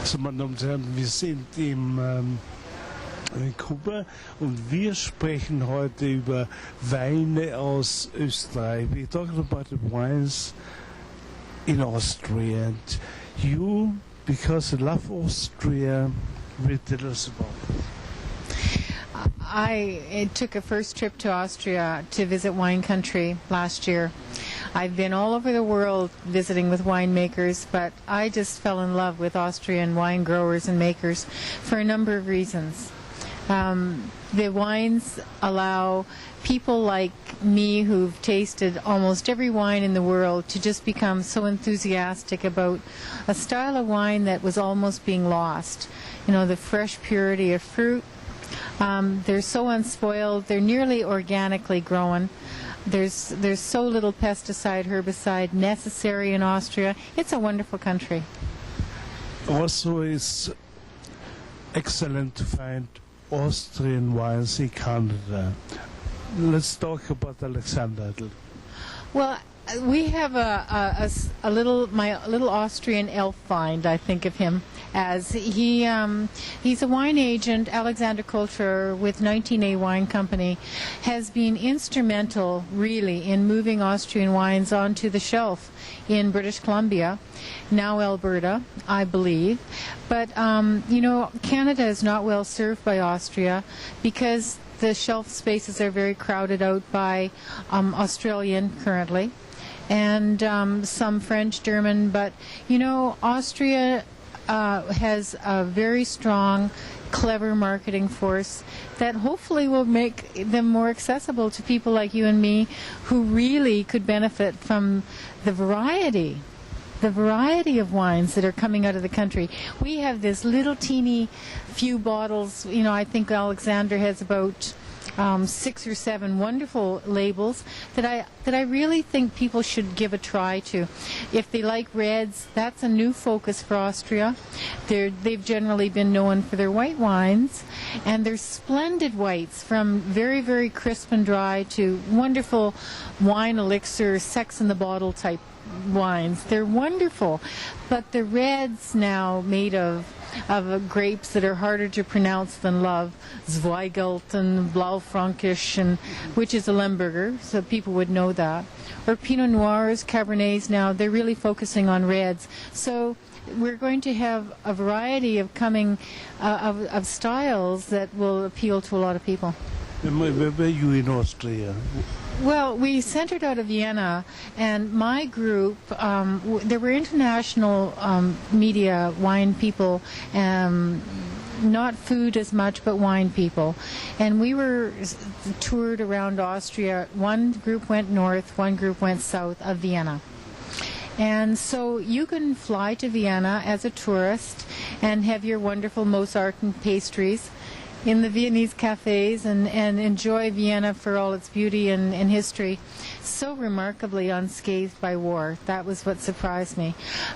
Also, meine Damen und Herren, wir sind in Kuba und wir sprechen heute über Weine aus Österreich. We're talking about the wines in Austria. And you, because you love Austria, will tell us about it. I took a first trip to Austria to visit wine country last year. I've been all over the world visiting with winemakers, but I just fell in love with Austrian wine growers and makers for a number of reasons. The wines allow people like me who've tasted almost every wine in the world to just become so enthusiastic about a style of wine that was almost being lost. You know, the fresh purity of fruit. They're so unspoiled. They're nearly organically grown. There's so little pesticide, herbicide necessary in Austria. It's a wonderful country. Also, it's excellent to find Austrian wines in Canada. Let's talk about Alexander a little. Well, we have a little Austrian elf find. I think of him as he's a wine agent. Alexander Coulter with 19A Wine Company has been instrumental, really, in moving Austrian wines onto the shelf in British Columbia, now Alberta, I believe. But you know, Canada is not well served by Austria because the shelf spaces are very crowded out by Australian currently, and some French, German. But you know, Austria has a very strong, clever marketing force that hopefully will make them more accessible to people like you and me who really could benefit from the variety of wines that are coming out of the country. We have this little teeny few bottles. You know, I think Alexander has about 6 or 7 wonderful labels that I really think people should give a try to. If they like reds, that's a new focus for Austria. They've generally been known for their white wines, and they're splendid whites, from very, very crisp and dry to wonderful wine elixir, sex in the bottle type wines. They're wonderful. But the reds now, made of grapes that are harder to pronounce than love, Zweigelt and Blaufränkisch, and which is a Lemberger, so people would know that. Or Pinot Noirs, Cabernets now, they're really focusing on reds. So we're going to have a variety of of styles that will appeal to a lot of people. Where were you in Austria? Well, we centered out of Vienna, and my group, there were international media wine people, not food as much, but wine people. And we were toured around Austria. One group went north, one group went south of Vienna. And so you can fly to Vienna as a tourist and have your wonderful Mozarten pastries in the Viennese cafes and enjoy Vienna for all its beauty and history, so remarkably unscathed by war. That was what surprised me.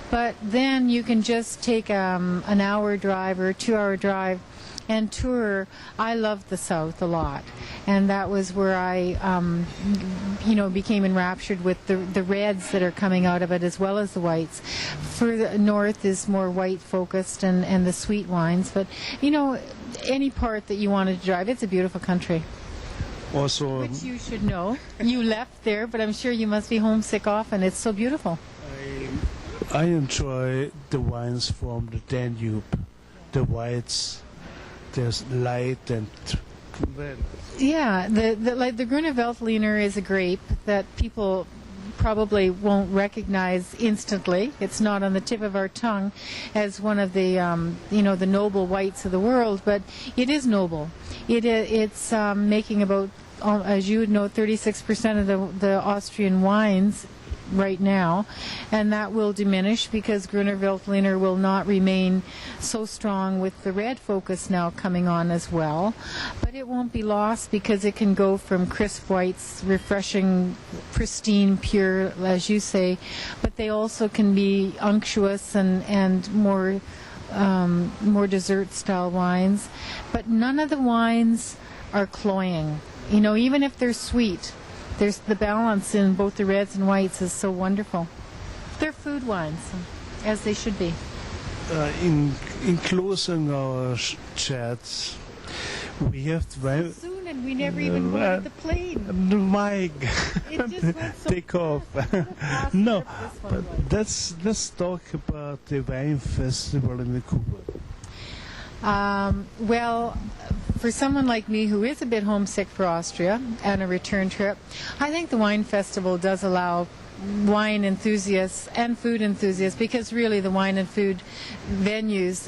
But then you can just take an hour drive or a 2-hour drive and tour. I loved the South a lot, and that was where I became enraptured with the reds that are coming out of it as well as the whites. For the north is more white focused and the sweet wines, but you know, any part that you wanted to drive, it's a beautiful country. Also, which you should know. You left there, but I'm sure you must be homesick often. It's so beautiful. I enjoy the wines from the Danube, the whites. There's light and red. Yeah, the Grüne Veltliner is a grape that people probably won't recognize instantly. It's not on the tip of our tongue as one of the the noble whites of the world, but it is noble. It's making about, as you would know, 36% of the Austrian wines right now, and that will diminish because Grüner Veltliner will not remain so strong with the red focus now coming on as well. But it won't be lost because it can go from crisp whites, refreshing, pristine, pure, as you say, but they also can be unctuous and more dessert style wines. But none of the wines are cloying. You know, even if they're sweet, there's the balance in both the reds and whites is so wonderful. They're food wines, as they should be. In In closing our chats, we have to Soon, and we never even boarded the plane. my It just went so take off. fast. No, This one but was. let's talk about the wine festival in Vancouver. Well, for someone like me who is a bit homesick for Austria and a return trip, I think the wine festival does allow wine enthusiasts and food enthusiasts, because really the wine and food venues,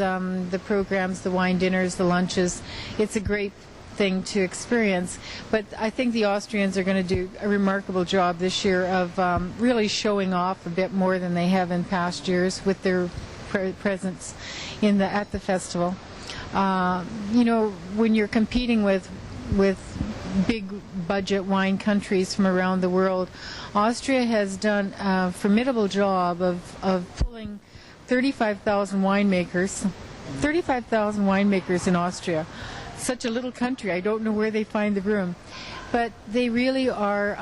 the programs, the wine dinners, the lunches, it's a great thing to experience. But I think the Austrians are going to do a remarkable job this year of really showing off a bit more than they have in past years with their presence at the festival. When you're competing with big budget wine countries from around the world, Austria has done a formidable job of pulling 35,000 winemakers. 35,000 winemakers in Austria. Such a little country, I don't know where they find the room. But they really are,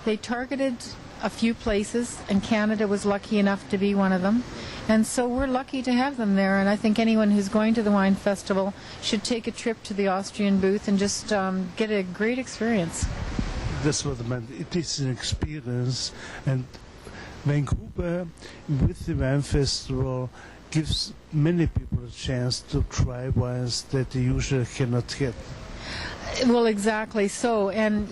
they targeted a few places, and Canada was lucky enough to be one of them. And so we're lucky to have them there, and I think anyone who's going to the wine festival should take a trip to the Austrian booth and just get a great experience. That's what I meant. It is an experience, and Vancouver with the wine festival gives many people a chance to try wines that they usually cannot get. Well, exactly so. And,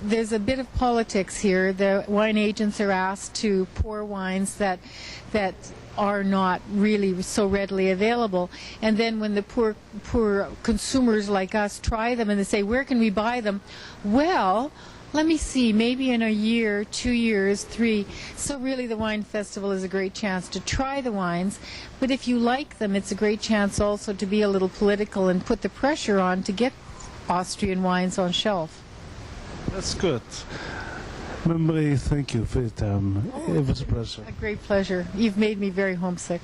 there's a bit of politics here. The wine agents are asked to pour wines that are not really so readily available. And then when the poor consumers like us try them and they say, where can we buy them? Well, let me see, maybe in a year, 2 years, 3. So really the wine festival is a great chance to try the wines. But if you like them, it's a great chance also to be a little political and put the pressure on to get Austrian wines on shelf. That's good. Marie, thank you for your time. It was a pleasure. A great pleasure. You've made me very homesick.